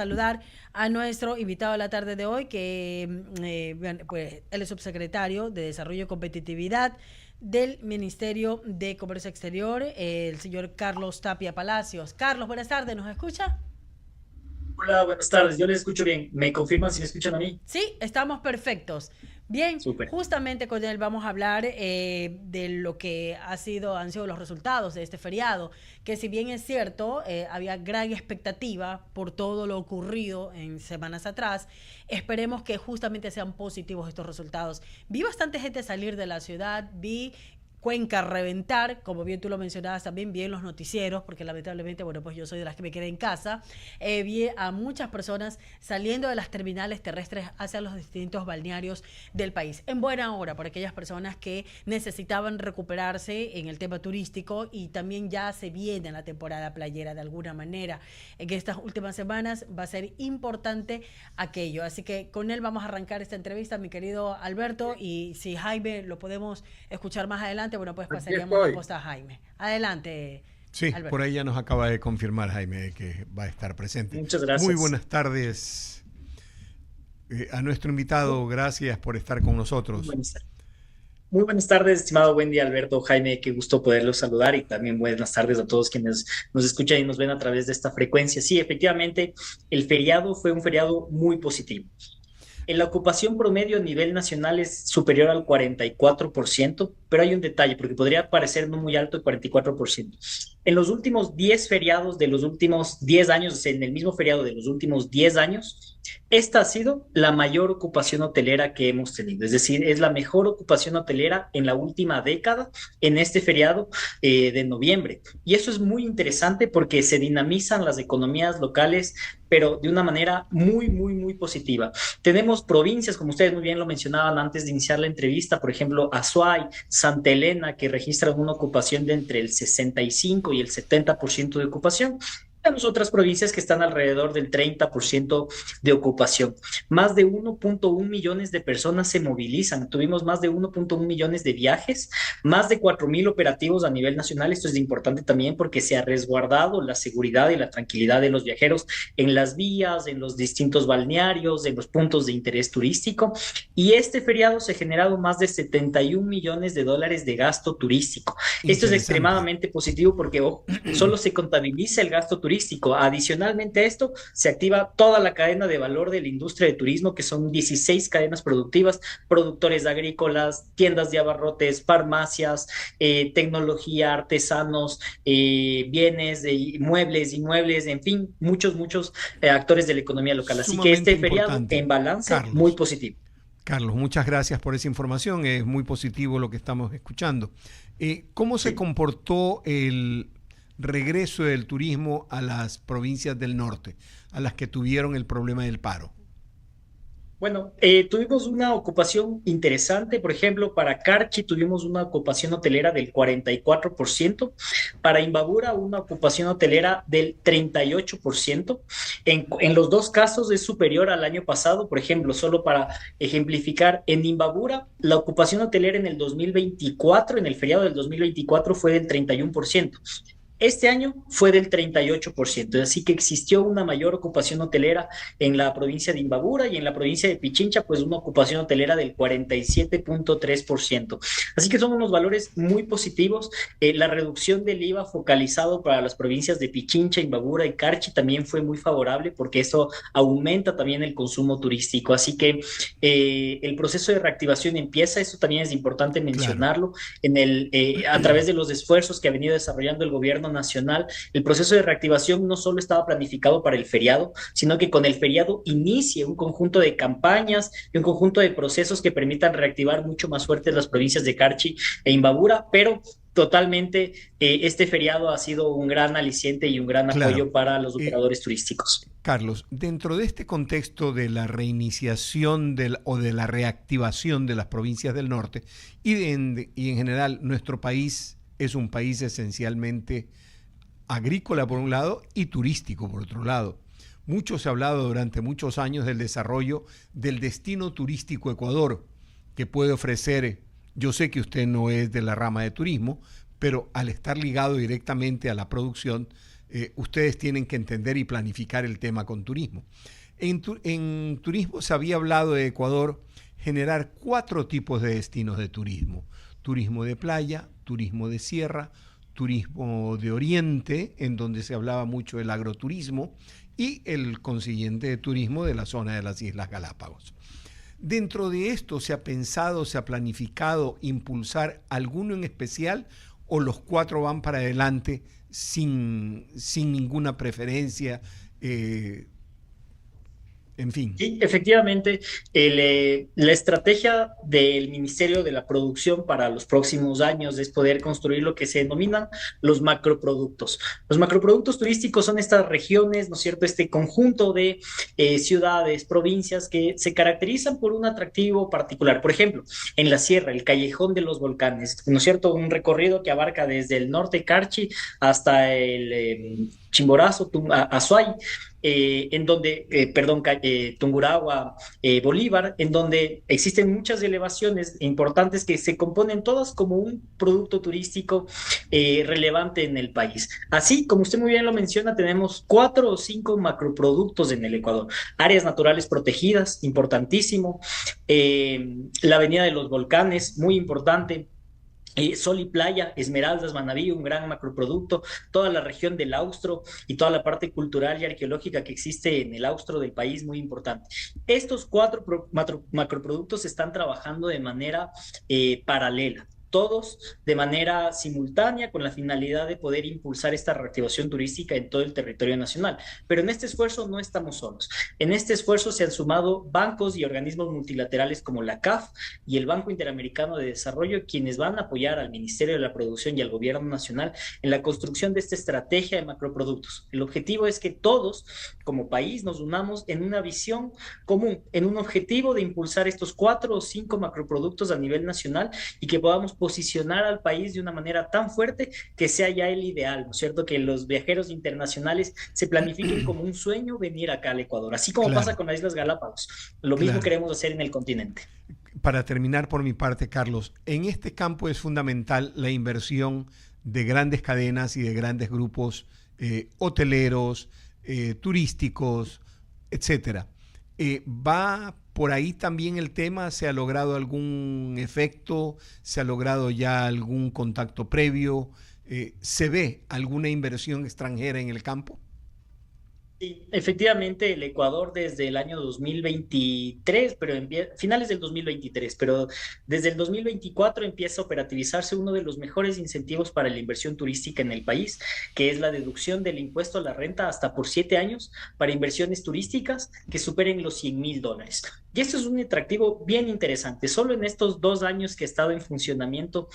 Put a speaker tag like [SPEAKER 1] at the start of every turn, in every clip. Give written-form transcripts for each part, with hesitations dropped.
[SPEAKER 1] Saludar a nuestro invitado de la tarde de hoy, pues él es subsecretario de Desarrollo y Competitividad del Ministerio de Comercio Exterior, el señor Carlos Tapia Palacios. Carlos, buenas tardes, ¿nos escucha?
[SPEAKER 2] Hola, buenas tardes. Yo les escucho bien. ¿Me confirman si me escuchan a mí?
[SPEAKER 1] Sí, estamos perfectos. Bien,
[SPEAKER 2] Súper.
[SPEAKER 1] justamente con él vamos a hablar de lo que han sido los resultados de este feriado, que si bien es cierto, había gran expectativa por todo lo ocurrido en semanas atrás, esperemos que justamente sean positivos estos resultados. Vi bastante gente salir de la ciudad, vi Cuenca reventar, como bien tú lo mencionabas también, vi en los noticieros, porque lamentablemente, bueno, pues yo soy de las que me quedé en casa, vi a muchas personas saliendo de las terminales terrestres hacia los distintos balnearios del país, en buena hora para aquellas personas que necesitaban recuperarse en el tema turístico y también ya se viene la temporada playera de alguna manera. En estas últimas semanas va a ser importante aquello, así que con él vamos a arrancar esta entrevista, mi querido Alberto, y si Jaime lo podemos escuchar más adelante, bueno, pues
[SPEAKER 3] Aquí
[SPEAKER 1] pasaríamos la
[SPEAKER 3] estoy.
[SPEAKER 1] posta a Jaime. Adelante,
[SPEAKER 3] Sí, por
[SPEAKER 1] Alberto.
[SPEAKER 3] ahí ya nos acaba de confirmar Jaime que va a estar presente.
[SPEAKER 2] Muchas
[SPEAKER 3] Muy
[SPEAKER 2] gracias.
[SPEAKER 3] buenas tardes a nuestro
[SPEAKER 2] Muy,
[SPEAKER 3] invitado, gracias por estar con
[SPEAKER 2] muy
[SPEAKER 3] nosotros.
[SPEAKER 2] buenas, muy buenas tardes, estimado Wendy, Alberto, Jaime. Qué gusto poderlos saludar y también buenas tardes a todos quienes nos escuchan y nos ven a través de esta frecuencia. Sí, efectivamente, el feriado fue un feriado muy positivo. En la ocupación promedio a nivel nacional es superior al 44%, pero hay un detalle, porque podría parecer no muy alto el 44%. En los últimos 10 feriados de los últimos 10 años, o sea, en el mismo feriado de los últimos 10 años, esta ha sido la mayor ocupación hotelera que hemos tenido. Es decir, es la mejor ocupación hotelera en la última década en este feriado de noviembre. Y eso es muy interesante porque se dinamizan las economías locales, pero de una manera muy, muy, muy positiva. Tenemos provincias, como ustedes muy bien lo mencionaban antes de iniciar la entrevista, por ejemplo, Azuay, Santa Elena, que registran una ocupación de entre el 65 y el 70% de ocupación. Tenemos otras provincias que están alrededor del 30% de ocupación. Más de 1.1 millones de personas se movilizan. Tuvimos más de 1.1 millones de viajes, más de 4.000 operativos a nivel nacional. Esto es importante también porque se ha resguardado la seguridad y la tranquilidad de los viajeros en las vías, en los distintos balnearios, en los puntos de interés turístico. Y este feriado se ha generado más de 71 millones de dólares de gasto turístico. Esto es
[SPEAKER 3] Interesante.
[SPEAKER 2] extremadamente positivo porque solo se contabiliza el gasto turístico. Adicionalmente a esto, se activa toda la cadena de valor de la industria de turismo, que son 16 cadenas productivas, productores agrícolas, tiendas de abarrotes, farmacias, tecnología, artesanos, bienes, muebles, inmuebles, en fin, muchos, muchos actores de la economía local. Así que
[SPEAKER 3] Sumamente
[SPEAKER 2] este feriado,
[SPEAKER 3] importante.
[SPEAKER 2] en balance, muy
[SPEAKER 3] Carlos,
[SPEAKER 2] positivo.
[SPEAKER 3] Carlos, muchas gracias por esa información, es muy positivo lo que estamos escuchando. ¿Cómo se
[SPEAKER 2] Sí.
[SPEAKER 3] comportó el regreso del turismo a las provincias del norte, a las que tuvieron el problema del paro?
[SPEAKER 2] Bueno, tuvimos una ocupación interesante, por ejemplo, para Carchi tuvimos una ocupación hotelera del 44%, para Imbabura una ocupación hotelera del 38%. En los dos casos es superior al año pasado, por ejemplo, solo para ejemplificar, en Imbabura la ocupación hotelera en el 2024, en el feriado del 2024 fue del 31%. Este año fue del 38%, así que existió una mayor ocupación hotelera en la provincia de Imbabura y en la provincia de Pichincha, pues una ocupación hotelera del 47.3%. Así que son unos valores muy positivos. La reducción del IVA focalizado para las provincias de Pichincha, Imbabura y Carchi también fue muy favorable porque eso aumenta también el consumo turístico. Así que el proceso de reactivación empieza, eso también es importante
[SPEAKER 3] Claro.
[SPEAKER 2] mencionarlo, a través de los esfuerzos que ha venido desarrollando el gobierno nacional. El proceso de reactivación no solo estaba planificado para el feriado, sino que con el feriado inicie un conjunto de campañas y un conjunto de procesos que permitan reactivar mucho más fuertes las provincias de Carchi e Imbabura, pero totalmente este feriado ha sido un gran aliciente y un gran
[SPEAKER 3] Claro.
[SPEAKER 2] apoyo para los
[SPEAKER 3] Eh,
[SPEAKER 2] operadores turísticos.
[SPEAKER 3] Carlos, dentro de este contexto de la reiniciación o de la reactivación de las provincias del norte y en general nuestro país es un país esencialmente agrícola por un lado y turístico por otro lado. Mucho se ha hablado durante muchos años del desarrollo del destino turístico Ecuador que puede ofrecer, yo sé que usted no es de la rama de turismo, pero al estar ligado directamente a la producción ustedes tienen que entender y planificar el tema con turismo. En turismo se había hablado de Ecuador generar 4 tipos de destinos de turismo: turismo de playa, turismo de sierra, turismo de oriente, en donde se hablaba mucho del agroturismo, y el consiguiente turismo de la zona de las Islas Galápagos. Dentro de esto, ¿se ha pensado, se ha planificado impulsar alguno en especial, o los 4 van para adelante sin ninguna preferencia? En fin.
[SPEAKER 2] Sí, efectivamente, la estrategia del Ministerio de la Producción para los próximos años es poder construir lo que se denominan los macroproductos. Los macroproductos turísticos son estas regiones, ¿no es cierto?, este conjunto de ciudades, provincias que se caracterizan por un atractivo particular. Por ejemplo, en la sierra, el Callejón de los Volcanes, ¿no es cierto?, un recorrido que abarca desde el norte Carchi hasta el Chimborazo, Azuay, en donde, Tungurahua, Bolívar, en donde existen muchas elevaciones importantes que se componen todas como un producto turístico relevante en el país. Así, como usted muy bien lo menciona, tenemos 4 o 5 macroproductos en el Ecuador. Áreas naturales protegidas, importantísimo. La Avenida de los Volcanes, muy importante. Sol y Playa, Esmeraldas, Manabí, un gran macroproducto, toda la región del Austro y toda la parte cultural y arqueológica que existe en el Austro del país, muy importante. Estos 4 macroproductos están trabajando de manera paralela, todos de manera simultánea, con la finalidad de poder impulsar esta reactivación turística en todo el territorio nacional. Pero en este esfuerzo no estamos solos. En este esfuerzo se han sumado bancos y organismos multilaterales como la CAF y el Banco Interamericano de Desarrollo, quienes van a apoyar al Ministerio de la Producción y al Gobierno Nacional en la construcción de esta estrategia de macroproductos. El objetivo es que todos, como país, nos unamos en una visión común, en un objetivo de impulsar estos 4 o 5 macroproductos a nivel nacional, y que podamos posicionar al país de una manera tan fuerte que sea ya el ideal, ¿no es cierto? Que los viajeros internacionales se planifiquen como un sueño venir acá al Ecuador, así como pasa con las Islas Galápagos. Lo mismo queremos hacer en el continente.
[SPEAKER 3] Para terminar por mi parte, Carlos, en este campo es fundamental la inversión de grandes cadenas y de grandes grupos hoteleros, turísticos, etcétera. ¿Va por ahí también el tema? ¿Se ha logrado algún efecto? ¿Se ha logrado ya algún contacto previo? ¿Se ve alguna inversión extranjera en el campo?
[SPEAKER 2] Sí, efectivamente, el Ecuador desde el año 2023, pero finales del 2023, pero desde el 2024 empieza a operativizarse uno de los mejores incentivos para la inversión turística en el país, que es la deducción del impuesto a la renta hasta por 7 años para inversiones turísticas que superen los $100,000. Y esto es un atractivo bien interesante. Solo en estos 2 años que ha estado en funcionamiento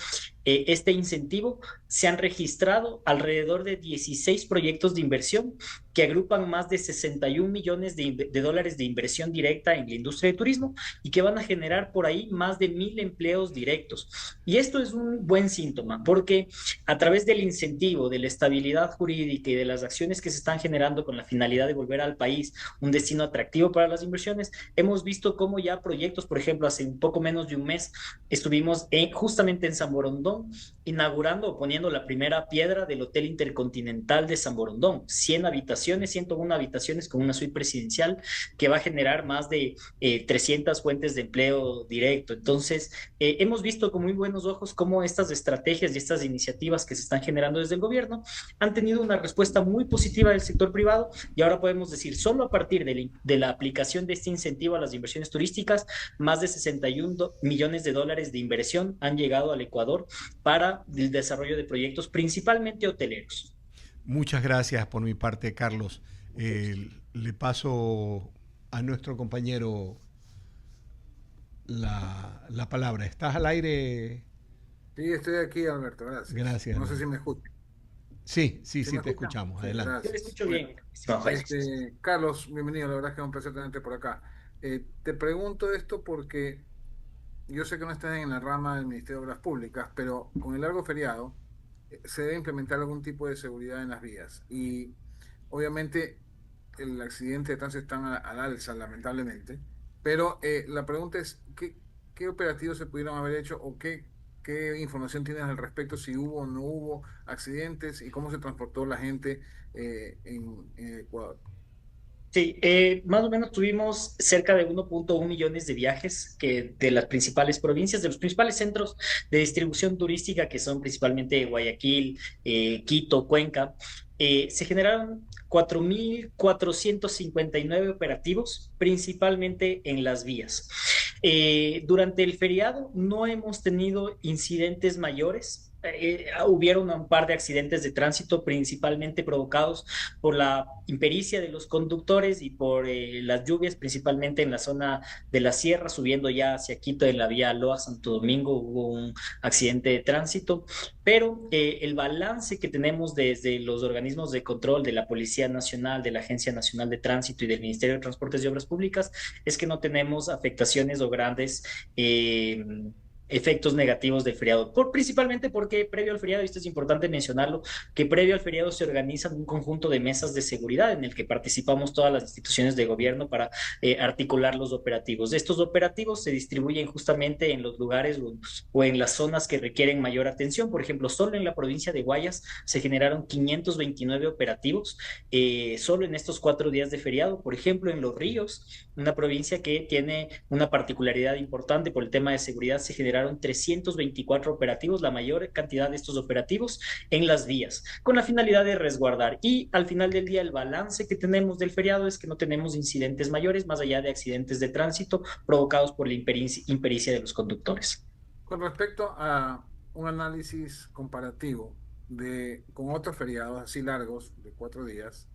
[SPEAKER 2] este incentivo, se han registrado alrededor de 16 proyectos de inversión que agrupan más de 61 millones de dólares de inversión directa en la industria de turismo, y que van a generar por ahí más de 1,000 empleos directos. Y esto es un buen síntoma, porque a través del incentivo, de la estabilidad jurídica y de las acciones que se están generando con la finalidad de volver al país un destino atractivo para las inversiones, hemos visto cómo ya proyectos, por ejemplo, hace un poco menos de un mes estuvimos justamente en San Borondón, inaugurando o poniendo la primera piedra del Hotel Intercontinental de San Borondón. 100 habitaciones, 101 habitaciones con una suite presidencial que va a generar más de 300 fuentes de empleo directo. Entonces, hemos visto con muy buenos ojos cómo estas estrategias y estas iniciativas que se están generando desde el gobierno han tenido una respuesta muy positiva del sector privado, y ahora podemos decir, solo a partir de la aplicación de este incentivo a las inversiones turísticas, más de 61 millones de dólares de inversión han llegado al Ecuador para el desarrollo de proyectos principalmente hoteleros.
[SPEAKER 3] Muchas gracias por mi parte, Carlos. Le paso a nuestro compañero la palabra. ¿Estás al aire?
[SPEAKER 4] Sí, estoy aquí, Alberto, gracias.
[SPEAKER 3] Gracias.
[SPEAKER 4] No sé si me escucha.
[SPEAKER 3] Sí,
[SPEAKER 4] ¿Sí
[SPEAKER 3] te escuchamos.
[SPEAKER 4] Sí,
[SPEAKER 3] adelante.
[SPEAKER 2] Yo le escucho bien.
[SPEAKER 4] Carlos, bienvenido, la verdad es que es un placer tenerte por acá. Te pregunto esto porque yo sé que no estás en la rama del Ministerio de Obras Públicas, pero con el largo feriado se debe implementar algún tipo de seguridad en las vías. Y obviamente el accidente de tránsito están al alza, lamentablemente. Pero la pregunta es, ¿qué operativos se pudieron haber hecho, o qué ¿Qué información tienes al respecto? Si hubo o no hubo accidentes y cómo se transportó la gente en Ecuador.
[SPEAKER 2] Sí, más o menos tuvimos cerca de 1.1 millones de viajes que de las principales provincias, de los principales centros de distribución turística, que son principalmente Guayaquil, Quito, Cuenca. Se generaron 4.459 operativos, principalmente en las vías. Durante el feriado no hemos tenido incidentes mayores. Hubieron un par de accidentes de tránsito, principalmente provocados por la impericia de los conductores y por las lluvias, principalmente en la zona de la sierra, subiendo ya hacia Quito en la vía Loa-Santo Domingo, hubo un accidente de tránsito, pero el balance que tenemos desde los organismos de control de la Policía Nacional, de la Agencia Nacional de Tránsito y del Ministerio de Transportes y Obras Públicas es que no tenemos afectaciones o grandes efectos negativos del feriado, principalmente porque previo al feriado, y esto es importante mencionarlo, que previo al feriado se organizan un conjunto de mesas de seguridad en el que participamos todas las instituciones de gobierno para articular los operativos. Estos operativos se distribuyen justamente en los lugares o en las zonas que requieren mayor atención. Por ejemplo, solo en la provincia de Guayas se generaron 529 operativos, solo en estos 4 días de feriado. Por ejemplo, en Los Ríos, una provincia que tiene una particularidad importante por el tema de seguridad, se generaron 324 operativos, la mayor cantidad de estos operativos en las vías, con la finalidad de resguardar. Y al final del día, el balance que tenemos del feriado es que no tenemos incidentes mayores, más allá de accidentes de tránsito provocados por la impericia de los conductores.
[SPEAKER 4] Con respecto a un análisis comparativo con otros feriados así largos de 4 días,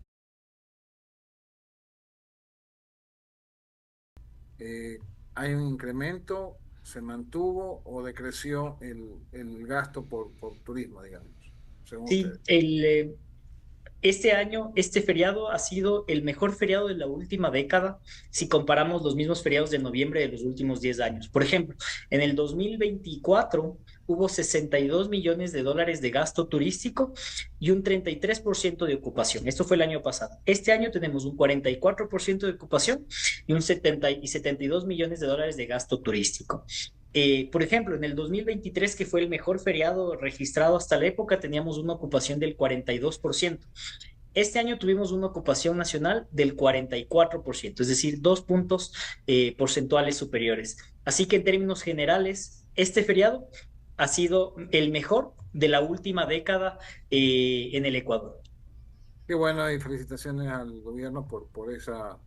[SPEAKER 4] ¿hay un incremento, se mantuvo o decreció el gasto por turismo, digamos, según
[SPEAKER 2] Sí,
[SPEAKER 4] ustedes?
[SPEAKER 2] este año, este feriado ha sido el mejor feriado de la última década si comparamos los mismos feriados de noviembre de los últimos 10 años. Por ejemplo, en el 2024 hubo 62 millones de dólares de gasto turístico y un 33% de ocupación. Esto fue el año pasado. Este año tenemos un 44% de ocupación y un 72 millones de dólares de gasto turístico. Por ejemplo, en el 2023, que fue el mejor feriado registrado hasta la época, teníamos una ocupación del 42%. Este año tuvimos una ocupación nacional del 44%, es decir, 2 puntos porcentuales superiores. Así que en términos generales, este feriado ha sido el mejor de la última década en el Ecuador.
[SPEAKER 4] Qué bueno y felicitaciones al gobierno por esa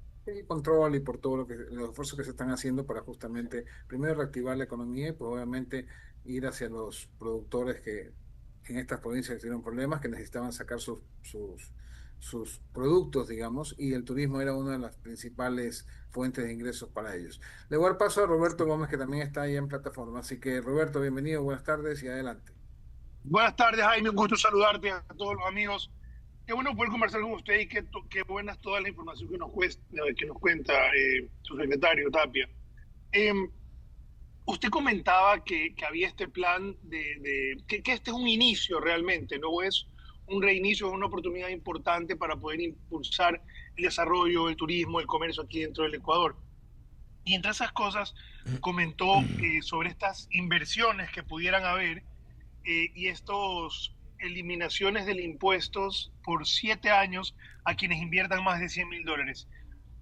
[SPEAKER 4] control y por todo los esfuerzos que se están haciendo para justamente primero reactivar la economía y pues obviamente ir hacia los productores que en estas provincias que tuvieron problemas, que necesitaban sacar sus productos, digamos, y el turismo era una de las principales fuentes de ingresos para ellos. Le voy a dar paso a Roberto Gómez, que también está ahí en plataforma. Así que Roberto, bienvenido, buenas tardes y adelante.
[SPEAKER 5] Buenas tardes, Jaime. Un gusto saludarte a todos los amigos. Qué bueno poder conversar con usted y qué buena es toda la información que nos cuenta su secretario Tapia. Eh, Usted comentaba que había este plan que este es un inicio realmente, no es un reinicio, es una oportunidad importante para poder impulsar el desarrollo, el turismo, el comercio aquí dentro del Ecuador. Y entre esas cosas comentó sobre estas inversiones que pudieran haber y estos eliminaciones de impuestos por 7 años a quienes inviertan más de $100.000.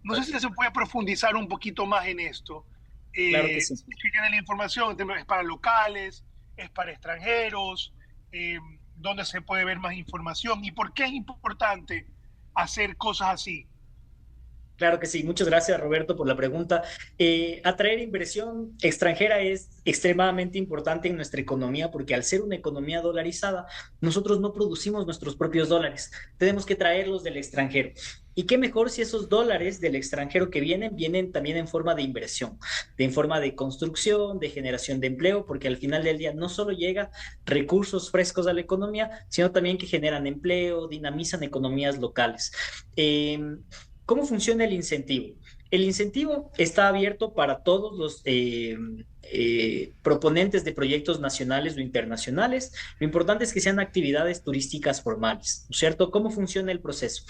[SPEAKER 5] No sé si se puede profundizar un poquito más en esto.
[SPEAKER 2] Claro que sí.
[SPEAKER 5] Si tienen la información, es para locales, es para extranjeros, dónde se puede ver más información y por qué es importante hacer cosas así.
[SPEAKER 2] Claro que sí, muchas gracias Roberto por la pregunta. Atraer inversión extranjera es extremadamente importante en nuestra economía porque al ser una economía dolarizada, nosotros no producimos nuestros propios dólares, tenemos que traerlos del extranjero. Y qué mejor si esos dólares del extranjero que vienen también en forma de inversión, en forma de construcción, de generación de empleo, porque al final del día no solo llega recursos frescos a la economía, sino también que generan empleo, dinamizan economías locales. Eh, ¿Cómo funciona el incentivo? El incentivo está abierto para todos los proponentes de proyectos nacionales o internacionales. Lo importante es que sean actividades turísticas formales, ¿no es cierto? ¿Cómo funciona el proceso?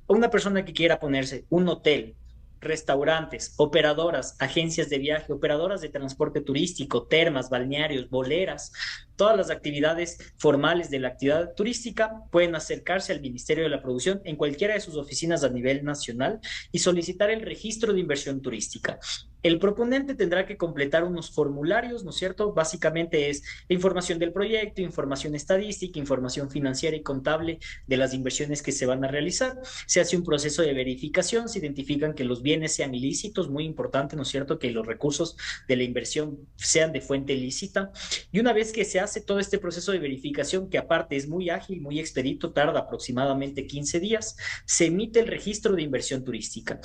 [SPEAKER 2] Una persona que quiera ponerse un hotel restaurantes, operadoras, agencias de viaje, operadoras de transporte turístico, termas, balnearios, boleras, todas las actividades formales de la actividad turística pueden acercarse al Ministerio de la Producción en cualquiera de sus oficinas a nivel nacional y solicitar el registro de inversión turística. El proponente tendrá que completar unos formularios, ¿no es cierto? Básicamente es la información del proyecto, información estadística, información financiera y contable de las inversiones que se van a realizar. Se hace un proceso de verificación, se identifican que los bienes sean ilícitos, muy importante, ¿no es cierto? Que los recursos de la inversión sean de fuente ilícita. Y una vez que se hace todo este proceso de verificación, que aparte es muy ágil, muy expedito, tarda aproximadamente 15 días, se emite el registro de inversión turística.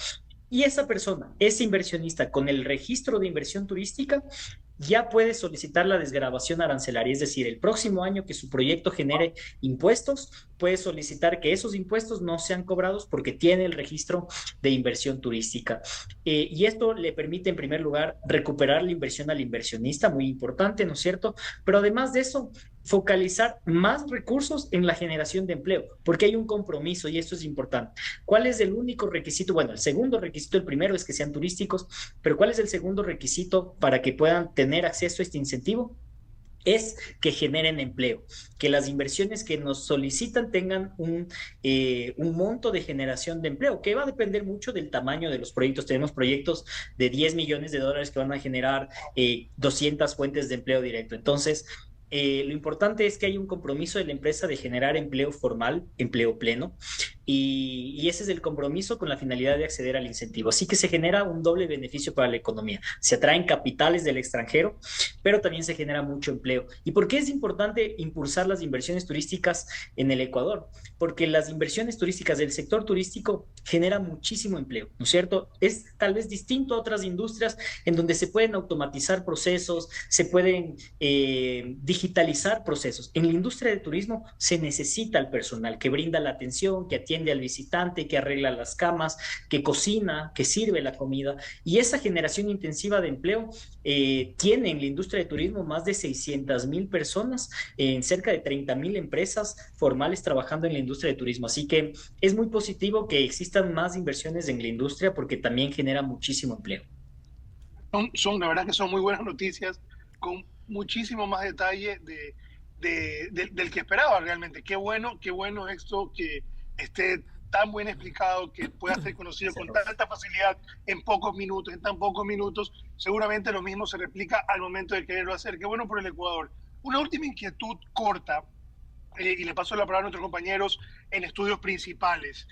[SPEAKER 2] Y esa persona, ese inversionista con el registro de inversión turística, ya puede solicitar la desgravación arancelaria, es decir, el próximo año que su proyecto genere impuestos, puede solicitar que esos impuestos no sean cobrados porque tiene el registro de inversión turística. Y esto le permite, en primer lugar, recuperar la inversión al inversionista, muy importante, ¿no es cierto? Pero además de eso, focalizar más recursos en la generación de empleo, porque hay un compromiso y esto es importante. ¿Cuál es el único requisito? Bueno, el segundo requisito, el primero es que sean turísticos, pero ¿cuál es el segundo requisito para que puedan tener acceso a este incentivo? Es que generen empleo, que las inversiones que nos solicitan tengan un monto de generación de empleo, que va a depender mucho del tamaño de los proyectos. Tenemos proyectos de 10 millones de dólares que van a generar 200 fuentes de empleo directo. Entonces, lo importante es que hay un compromiso de la empresa de generar empleo formal, empleo pleno, y ese es el compromiso con la finalidad de acceder al incentivo. Así que se genera un doble beneficio para la economía. Se atraen capitales del extranjero, pero también se genera mucho empleo. ¿Y por qué es importante impulsar las inversiones turísticas en el Ecuador? Porque las inversiones turísticas del sector turístico generan muchísimo empleo, ¿no es cierto? Es tal vez distinto a otras industrias en donde se pueden automatizar procesos, se pueden digitalizar procesos. En la industria del turismo se necesita el personal que brinda la atención, que atiende al visitante, que arregla las camas, que cocina, que sirve la comida. Y esa generación intensiva de empleo tiene en la industria de turismo más de 600,000 personas en cerca de 30,000 empresas formales trabajando en la industria de turismo. Así que es muy positivo que existan más inversiones en la industria porque también genera muchísimo empleo.
[SPEAKER 5] La verdad que son muy buenas noticias, con muchísimo más detalle del que esperaba realmente. Qué bueno esto que esté tan bien explicado, que pueda ser conocido con tanta facilidad en tan pocos minutos. Seguramente lo mismo se replica al momento de quererlo hacer. Qué bueno por el Ecuador. Una última inquietud corta, y le paso la palabra a nuestros compañeros en estudios principales.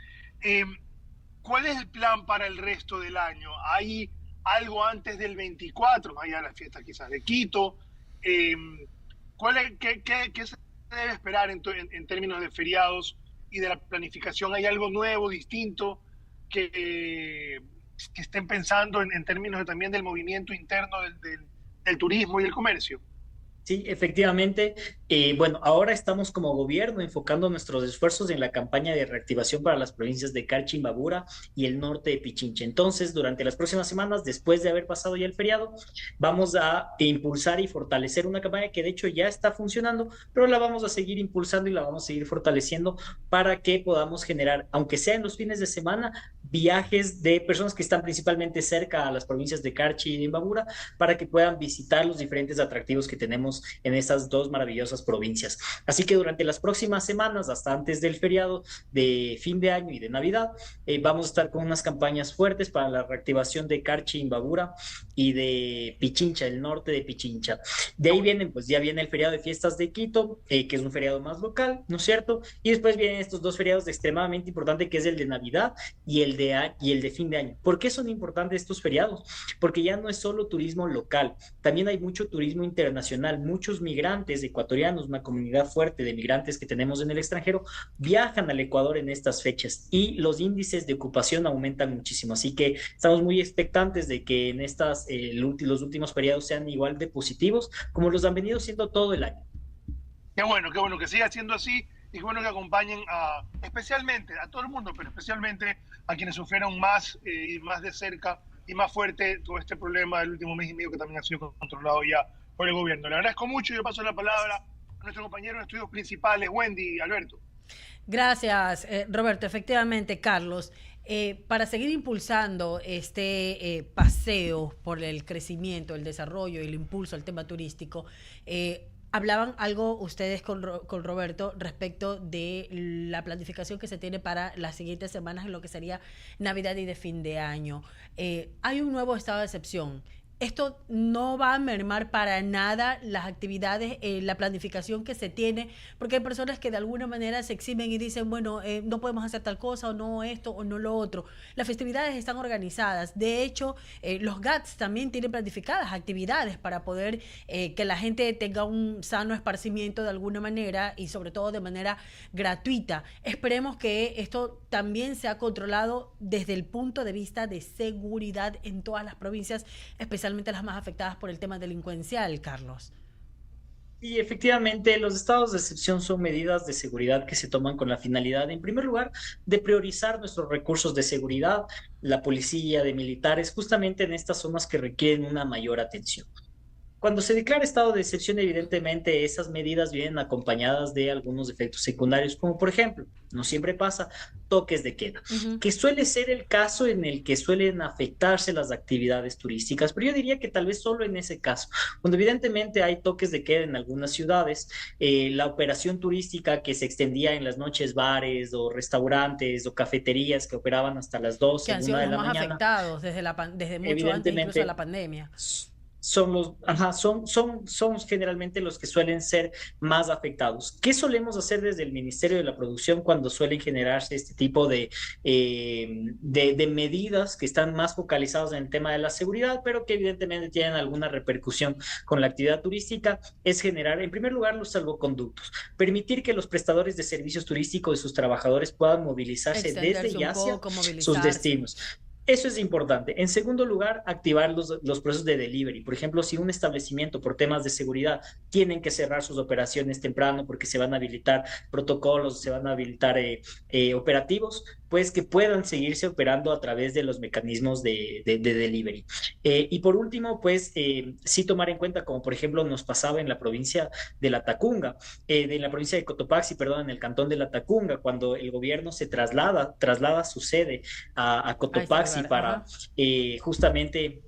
[SPEAKER 5] ¿Cuál es el plan para el resto del año? ¿Hay algo antes del 24? Vaya a las fiestas quizás de Quito. ¿Qué se debe esperar en términos de feriados y de la planificación? ¿Hay algo nuevo, distinto, que estén pensando en términos también del movimiento interno del turismo y el comercio?
[SPEAKER 2] Sí, efectivamente. Bueno, ahora estamos como gobierno enfocando nuestros esfuerzos en la campaña de reactivación para las provincias de Carchi, Imbabura y el norte de Pichincha. Entonces, durante las próximas semanas, después de haber pasado ya el feriado, vamos a impulsar y fortalecer una campaña que de hecho ya está funcionando, pero la vamos a seguir impulsando y la vamos a seguir fortaleciendo para que podamos generar, aunque sea en los fines de semana, viajes de personas que están principalmente cerca a las provincias de Carchi y de Imbabura para que puedan visitar los diferentes atractivos que tenemos en estas dos maravillosas provincias. Así que durante las próximas semanas, hasta antes del feriado de fin de año y de Navidad, vamos a estar con unas campañas fuertes para la reactivación de Carchi, Imbabura y de Pichincha, el norte de Pichincha. De ahí vienen, pues ya viene el feriado de fiestas de Quito, que es un feriado más local, ¿no es cierto? Y después vienen estos dos feriados extremadamente importantes, que es el de Navidad y el de fin de año. ¿Por qué son importantes estos feriados? Porque ya no es solo turismo local, también hay mucho turismo internacional, muchos migrantes ecuatorianos, una comunidad fuerte de migrantes que tenemos en el extranjero, viajan al Ecuador en estas fechas y los índices de ocupación aumentan muchísimo. Así que estamos muy expectantes de que en los últimos periodos sean igual de positivos como los han venido siendo todo el año.
[SPEAKER 5] Qué bueno que siga siendo así y qué bueno que acompañen especialmente a todo el mundo, pero especialmente a quienes sufrieron más y más de cerca y más fuerte todo este problema del último mes y medio que también ha sido controlado ya por el gobierno. Le agradezco mucho y le paso la palabra a nuestro compañero en estudios principales, Wendy, Alberto.
[SPEAKER 1] Gracias, Roberto. Efectivamente, Carlos, para seguir impulsando este paseo por el crecimiento, el desarrollo y el impulso al tema turístico, hablaban algo ustedes con Roberto respecto de la planificación que se tiene para las siguientes semanas en lo que sería Navidad y de fin de año. Hay un nuevo estado de excepción. Esto no va a mermar para nada las actividades, la planificación que se tiene, porque hay personas que de alguna manera se eximen y dicen, bueno, no podemos hacer tal cosa, o no esto, o no lo otro. Las festividades están organizadas. De hecho, los GATS también tienen planificadas actividades para poder que la gente tenga un sano esparcimiento de alguna manera y sobre todo de manera gratuita. Esperemos que esto también sea controlado desde el punto de vista de seguridad en todas las provincias, especialmente las más afectadas por el tema delincuencial, Carlos.
[SPEAKER 2] Y efectivamente, los estados de excepción son medidas de seguridad que se toman con la finalidad, en primer lugar, de priorizar nuestros recursos de seguridad, la policía, de militares, justamente en estas zonas que requieren una mayor atención. Cuando se declara estado de excepción, evidentemente esas medidas vienen acompañadas de algunos efectos secundarios, como por ejemplo, no siempre pasa, toques de queda,
[SPEAKER 1] Uh-huh.
[SPEAKER 2] que suele ser el caso en el que suelen afectarse las actividades turísticas, pero yo diría que tal vez solo en ese caso, cuando evidentemente hay toques de queda en algunas ciudades, la operación turística que se extendía en las noches, bares o restaurantes o cafeterías que operaban hasta las
[SPEAKER 1] Que
[SPEAKER 2] 12,
[SPEAKER 1] han sido
[SPEAKER 2] 1 de
[SPEAKER 1] los
[SPEAKER 2] la
[SPEAKER 1] más
[SPEAKER 2] mañana,
[SPEAKER 1] afectados desde mucho antes incluso de la
[SPEAKER 2] evidentemente
[SPEAKER 1] pandemia.
[SPEAKER 2] son los, ajá, son generalmente los que suelen ser más afectados. ¿Qué solemos hacer desde el Ministerio de la Producción cuando suelen generarse este tipo de medidas que están más focalizadas en el tema de la seguridad, pero que evidentemente tienen alguna repercusión con la actividad turística? Es generar, en primer lugar, los salvoconductos, permitir que los prestadores de servicios turísticos y sus trabajadores puedan movilizarse desde
[SPEAKER 1] Extenderse
[SPEAKER 2] y
[SPEAKER 1] un
[SPEAKER 2] hacia
[SPEAKER 1] poco,
[SPEAKER 2] sus
[SPEAKER 1] movilizarse.
[SPEAKER 2] destinos. Eso es importante. En segundo lugar, activar los procesos de delivery. Por ejemplo, si un establecimiento por temas de seguridad tienen que cerrar sus operaciones temprano porque se van a habilitar protocolos, se van a habilitar operativos, pues que puedan seguirse operando a través de los mecanismos de delivery. Y por último, pues sí tomar en cuenta, como por ejemplo nos pasaba en la provincia de La Tacunga, de la provincia de Cotopaxi, perdón, en el cantón de La Tacunga, cuando el gobierno se traslada su sede a
[SPEAKER 1] A este
[SPEAKER 2] Cotopaxi
[SPEAKER 1] lugar.
[SPEAKER 2] para
[SPEAKER 1] Ajá.
[SPEAKER 2] justamente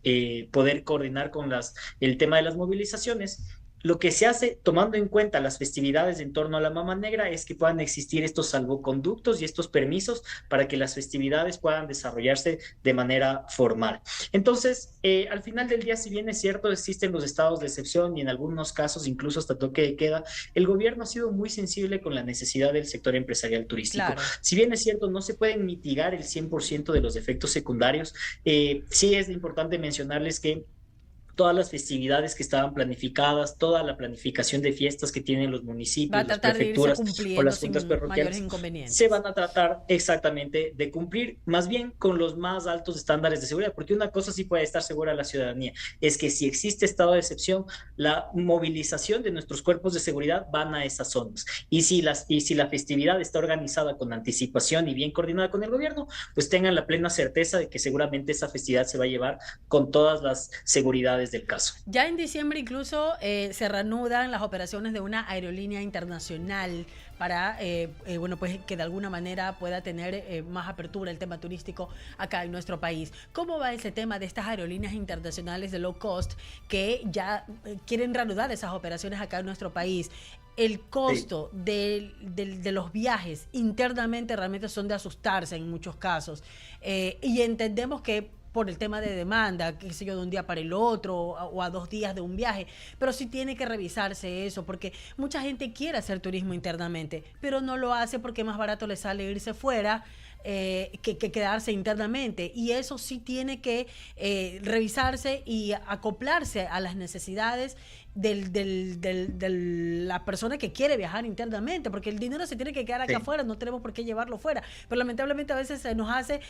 [SPEAKER 2] poder coordinar con el tema de las movilizaciones. Lo que se hace tomando en cuenta las festividades en torno a la Mama Negra es que puedan existir estos salvoconductos y estos permisos para que las festividades puedan desarrollarse de manera formal. Entonces, al final del día, si bien es cierto, existen los estados de excepción y en algunos casos incluso hasta toque de queda, el gobierno ha sido muy sensible con la necesidad del sector empresarial turístico.
[SPEAKER 1] Claro.
[SPEAKER 2] Si bien es cierto, no se pueden mitigar el 100% de los efectos secundarios, sí es importante mencionarles que todas las festividades que estaban planificadas, toda la planificación de fiestas que tienen los
[SPEAKER 1] Va
[SPEAKER 2] municipios,
[SPEAKER 1] a
[SPEAKER 2] las
[SPEAKER 1] tratar de irse
[SPEAKER 2] prefecturas o
[SPEAKER 1] cumpliendo
[SPEAKER 2] las juntas
[SPEAKER 1] sin mayores
[SPEAKER 2] parroquiales, se
[SPEAKER 1] inconvenientes.
[SPEAKER 2] van a tratar exactamente de cumplir, más bien con los más altos estándares de seguridad, porque una cosa sí puede estar segura la ciudadanía, es que si existe estado de excepción, la movilización de nuestros cuerpos de seguridad van a esas zonas. Y si la festividad está organizada con anticipación y bien coordinada con el gobierno, pues tengan la plena certeza de que seguramente esa festividad se va a llevar con todas las seguridades del caso.
[SPEAKER 1] Ya en diciembre incluso se reanudan las operaciones de una aerolínea internacional para, bueno, pues que de alguna manera pueda tener más apertura el tema turístico acá en nuestro país. ¿Cómo va ese tema de estas aerolíneas internacionales de low cost que ya quieren reanudar esas operaciones acá en nuestro país? El costo de los viajes internamente realmente son de asustarse en muchos casos. Y entendemos que por el tema de demanda, qué sé yo, de un día para el otro o a 2 días de un viaje, pero sí tiene que revisarse eso, porque mucha gente quiere hacer turismo internamente, pero no lo hace porque más barato le sale irse fuera que quedarse internamente, y eso sí tiene que revisarse y acoplarse a las necesidades de la persona que quiere viajar internamente, porque el dinero se tiene que quedar acá afuera, no tenemos por qué llevarlo fuera, pero lamentablemente a veces se nos hace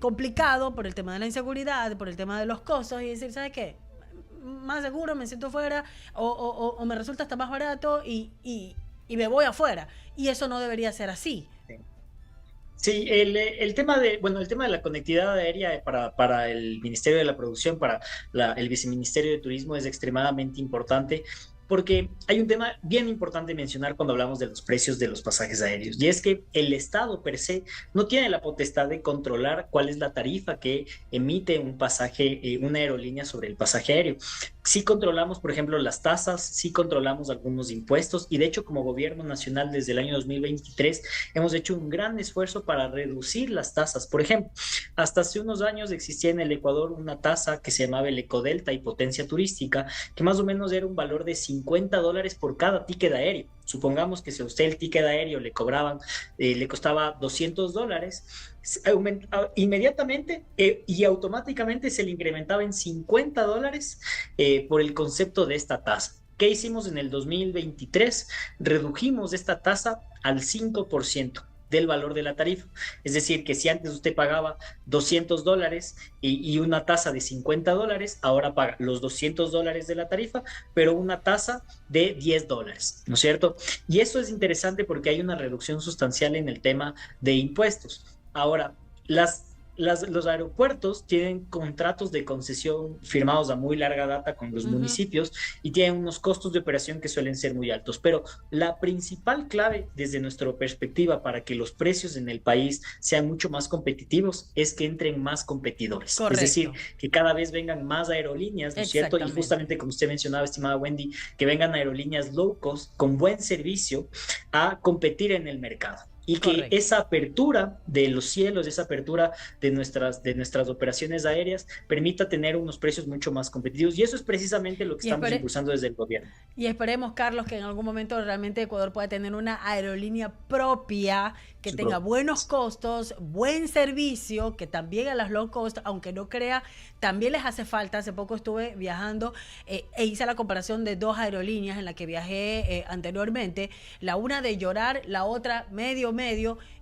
[SPEAKER 1] complicado por el tema de la inseguridad, por el tema de los costos, y decir, ¿sabes qué? Más seguro, me siento fuera, o me resulta hasta más barato y me voy afuera, y eso no debería ser así.
[SPEAKER 2] Sí, el tema el tema de la conectividad aérea para el Ministerio de la Producción, para el Viceministerio de Turismo es extremadamente importante. porque hay un tema bien importante mencionar cuando hablamos de los precios de los pasajes aéreos, y es que el Estado per se no tiene la potestad de controlar cuál es la tarifa que emite un pasaje, una aerolínea sobre el pasaje aéreo. Sí controlamos, por ejemplo, las tasas, sí controlamos algunos impuestos, y de hecho como gobierno nacional desde el año 2023 hemos hecho un gran esfuerzo para reducir las tasas. Por ejemplo, hasta hace unos años existía en el Ecuador una tasa que se llamaba el Ecodelta y potencia turística, que más o menos era un valor de $50 por cada ticket aéreo. Supongamos que si a usted el ticket aéreo le costaba $200, inmediatamente y automáticamente se le incrementaba en $50 por el concepto de esta tasa. ¿Qué hicimos en el 2023? Redujimos esta tasa al 5% del valor de la tarifa. Es decir, que si antes usted pagaba $200 y una tasa de $50, ahora paga los $200 de la tarifa, pero una tasa de $10, ¿no es cierto? Y eso es interesante porque hay una reducción sustancial en el tema de impuestos. Ahora, los aeropuertos tienen contratos de concesión firmados a muy larga data con los municipios y tienen unos costos de operación que suelen ser muy altos, pero la principal clave desde nuestra perspectiva para que los precios en el país sean mucho más competitivos es que entren más competidores.
[SPEAKER 1] Correcto.
[SPEAKER 2] Es decir, que cada vez vengan más aerolíneas, ¿no es cierto? Y justamente como usted mencionaba, estimada Wendy, que vengan aerolíneas low cost con buen servicio a competir en el mercado. Y que
[SPEAKER 1] Correcto.
[SPEAKER 2] esa apertura de los cielos, esa apertura de nuestras operaciones aéreas permita tener unos precios mucho más competitivos. Y eso es precisamente lo que estamos impulsando desde el gobierno.
[SPEAKER 1] Y esperemos, Carlos, que en algún momento realmente Ecuador pueda tener una aerolínea propia que tenga buenos costos, buen servicio, que también a las low cost, aunque no crea, también les hace falta. Hace poco estuve viajando e hice la comparación de dos aerolíneas en las que viajé anteriormente, la una de llorar, la otra medio,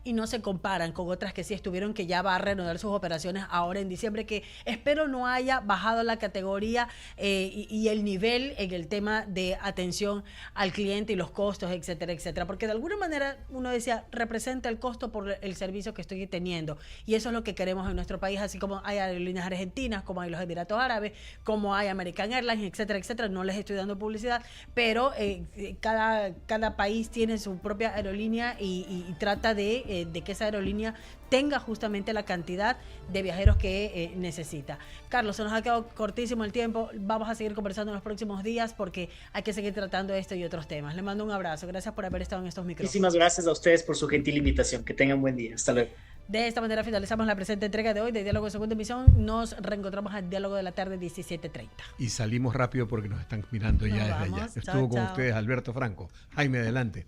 [SPEAKER 1] y no se comparan con otras que sí estuvieron, que ya va a reanudar sus operaciones ahora en diciembre, que espero no haya bajado la categoría y el nivel en el tema de atención al cliente y los costos, etcétera, etcétera, porque de alguna manera uno decía, representa el costo por el servicio que estoy teniendo, y eso es lo que queremos en nuestro país, así como hay aerolíneas argentinas, como hay los Emiratos Árabes, como hay American Airlines, etcétera, etcétera. No les estoy dando publicidad, pero cada país tiene su propia aerolínea y trata de que esa aerolínea tenga justamente la cantidad de viajeros que necesita. Carlos, se nos ha quedado cortísimo el tiempo. Vamos a seguir conversando en los próximos días porque hay que seguir tratando esto y otros temas. Le mando un abrazo. Gracias por haber estado en estos micrófonos.
[SPEAKER 2] Muchísimas gracias a ustedes por su gentil invitación. Que tengan buen día. Hasta luego.
[SPEAKER 1] De esta manera finalizamos la presente entrega de hoy de Diálogo de Segunda Emisión. Nos reencontramos al Diálogo de la Tarde 17:30.
[SPEAKER 3] Y salimos rápido porque nos están mirando ya desde allá. Estuvo con ustedes Alberto Franco. Jaime, adelante.